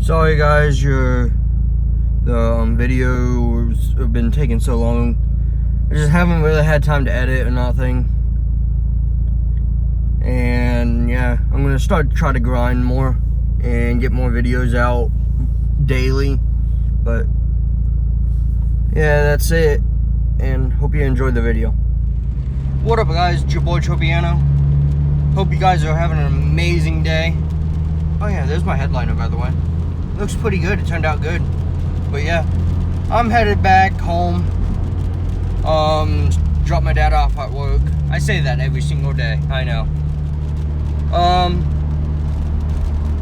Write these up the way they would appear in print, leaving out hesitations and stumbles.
Sorry guys, the videos have been taking so long. I just haven't really had time to edit or nothing. And yeah, I'm gonna try to grind more and get more videos out daily. But yeah, that's it. And hope you enjoyed the video. What up guys, it's your boy Tropiano. Hope you guys are having an amazing day. Oh yeah, there's my headliner by the way. Looks pretty good, it turned out good. But yeah, I'm headed back home. Drop my dad off at work. I say that every single day, I know.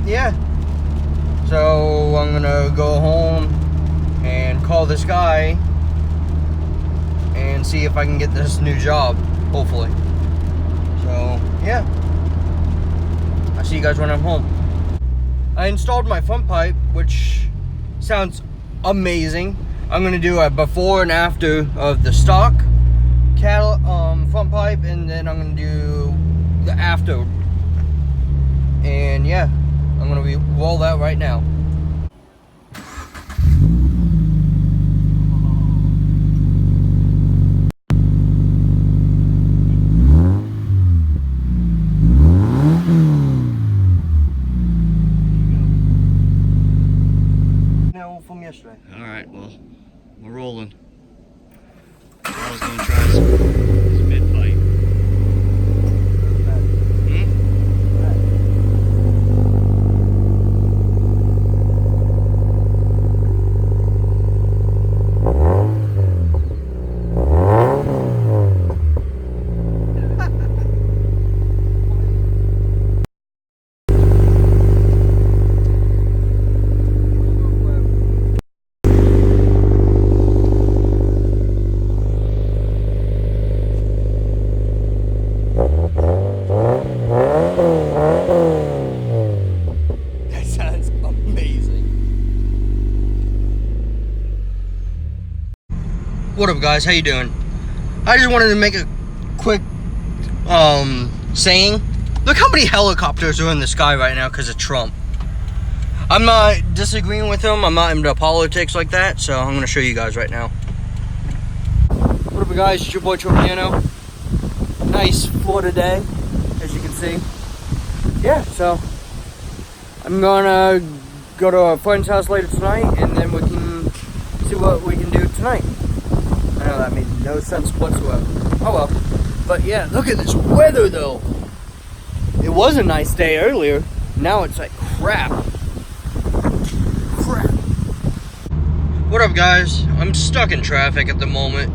Yeah. So I'm gonna go home and call this guy and see if I can get this new job, hopefully. So yeah, I'll see you guys when I'm home. I installed my front pipe, which sounds amazing. I'm gonna do a before and after of the stock cattle front pipe, and then I'm gonna do the after. And yeah, I'm gonna roll that right now. From yesterday. Alright, well, we're rolling. I was going to try this mid pipe. That sounds amazing. What up guys, how you doing? I just wanted to make a quick saying. Look how many helicopters are in the sky right now because of Trump. I'm not disagreeing with him, I'm not into politics like that, so I'm gonna show you guys right now. What up guys, it's your boy Tropiano. Nice Florida day, as you can see. Yeah, so I'm gonna go to a friend's house later tonight, and then we can see what we can do tonight. I know that made no sense whatsoever. Oh well. But yeah, look at this weather though. It was a nice day earlier. Now it's like crap. What up guys? I'm stuck in traffic at the moment.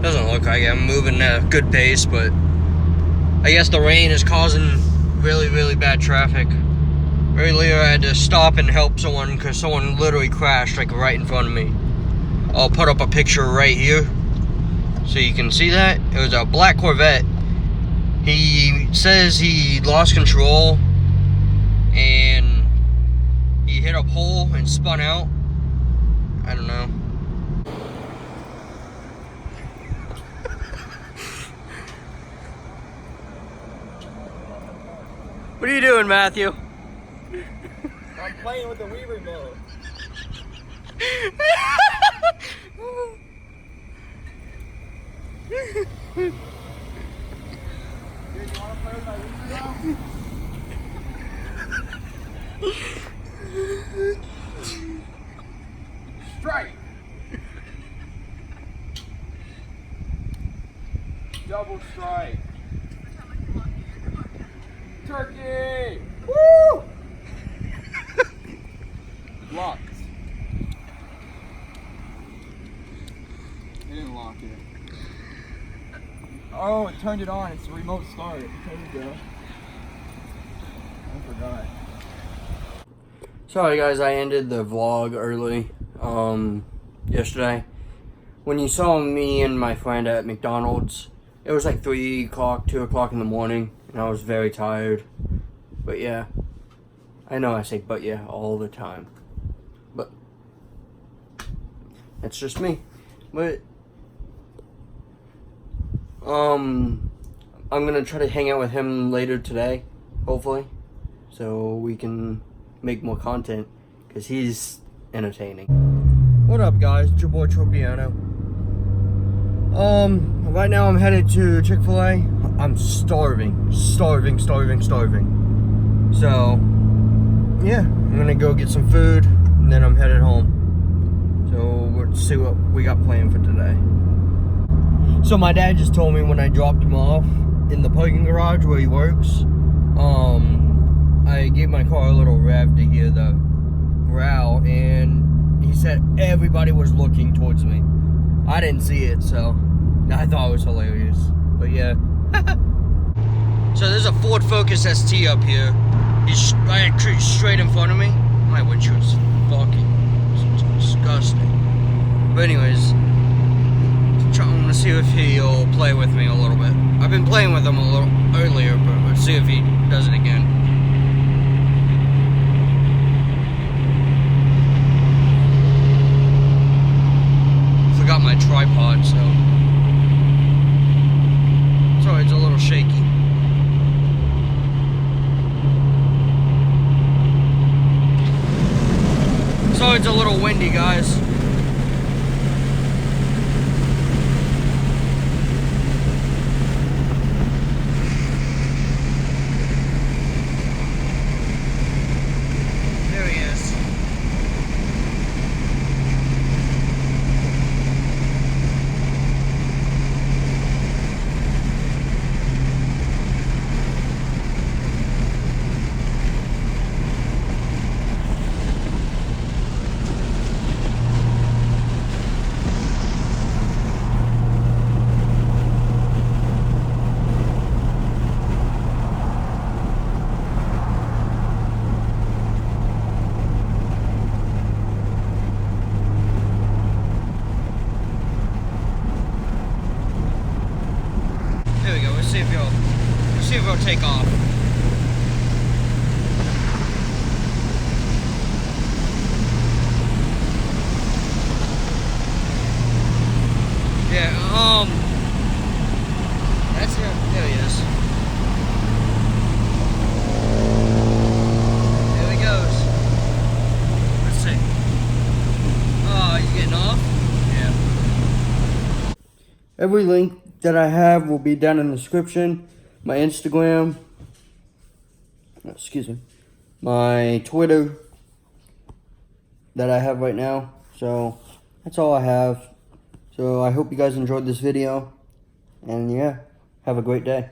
Doesn't look like it. I'm moving at a good pace, but I guess the rain is causing really bad traffic. Earlier I had to stop and help someone because someone literally crashed like right in front of me. I'll put up a picture right here so you can see that. It was a black Corvette. He says he lost control and he hit a pole and spun out. I don't know. What are you doing, Matthew? I'm playing with the Wii remote. Dude, you wanna play with my Wii remote? Strike! Double strike! Turkey! Woo! Locked. It didn't lock it. Oh, it turned it on. It's a remote start. There we go. I forgot. Sorry guys, I ended the vlog early yesterday. When you saw me and my friend at McDonald's, it was like 3 o'clock, 2 o'clock in the morning, and I was very tired. But yeah, I know I say but yeah all the time. But that's just me. But I'm gonna try to hang out with him later today, hopefully, so we can make more content. because he's entertaining. What up, guys? It's your boy Tropiano. Right now I'm headed to Chick-fil-A. I'm starving. So, yeah, I'm gonna go get some food, and then I'm headed home. So, we'll see what we got planned for today. So, my dad just told me when I dropped him off in the parking garage where he works, I gave my car a little rev to hear the growl, and he said everybody was looking towards me. I didn't see it, so I thought it was hilarious. But yeah. So there's a Ford Focus ST up here. He's actually straight in front of me. My windshield's fucking disgusting. But anyways, I'm gonna see if he'll play with me a little bit. I've been playing with him a little earlier, but let's see if he does it again. Forgot my tripod, so it's a little shaky. So it's a little windy, guys. There he is. There we go. Let's see if he'll take off. Yeah, that's him. There he is. There he goes. Let's see. Oh, he's getting off? Yeah. Every link that I have will be down in the description. My Instagram, my Twitter that I have right now. So that's all I have. So I hope you guys enjoyed this video, and yeah, have a great day.